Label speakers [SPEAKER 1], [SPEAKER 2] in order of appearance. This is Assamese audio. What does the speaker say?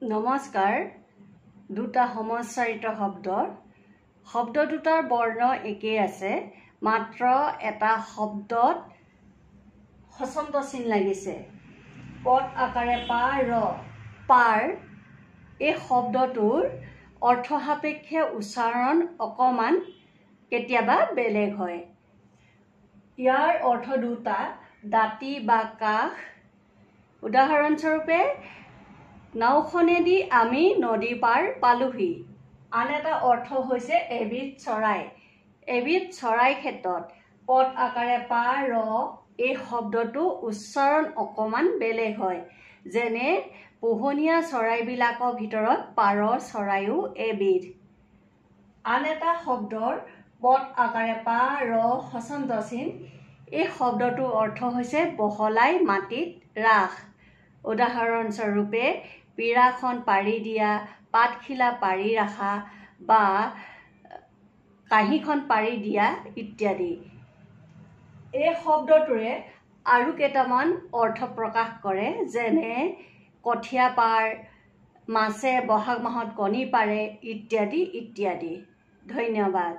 [SPEAKER 1] নমস্কাৰ। দুটা সমস্যাৰিত শব্দ দুটাৰ বৰ্ণ একেই আছে, মাত্ৰ এটা শব্দত হচন্ত চিন লাগিছে। পদ আকাৰে পাৰ এই শব্দটোৰ অৰ্থ সাপেক্ষে উচ্চাৰণ অকমান কেতিয়াবা বেলেগ হয়। ইয়াৰ অৰ্থ দুটা, দাঁতি বা কাষ। উদাহৰণস্বৰূপে, নাওখনেদি আমি নদী পাৰ পালোহি। আন এটা অৰ্থ হৈছে এবিধ চৰাই। এবিধ চৰাই ক্ষেত্ৰত পদ আকাৰে এই শব্দটো উচ্চাৰণ অকমান বেলেগ হয়। যেনে পোহনীয়া চৰাইবিলাকৰ ভিতৰত পাৰ চৰাইও এবিধ। আন এটা শব্দৰ পদ আকাৰে হচন্ত চিন, এই শব্দটোৰ অৰ্থ হৈছে বহলাই মাটিত ৰাখ। উদাহৰণস্বৰূপে, পীৰাখন পাৰি দিয়া, পাতখিলা পাৰি ৰখা বা কাঁহীখন পাৰি দিয়া ইত্যাদি। এই শব্দটোৰে আৰু কেইটামান অৰ্থ প্ৰকাশ কৰে, যেনে কঠীয়া পাৰ, মাছে বহাগ মাহত কণী পাৰে ইত্যাদি ইত্যাদি। ধন্যবাদ।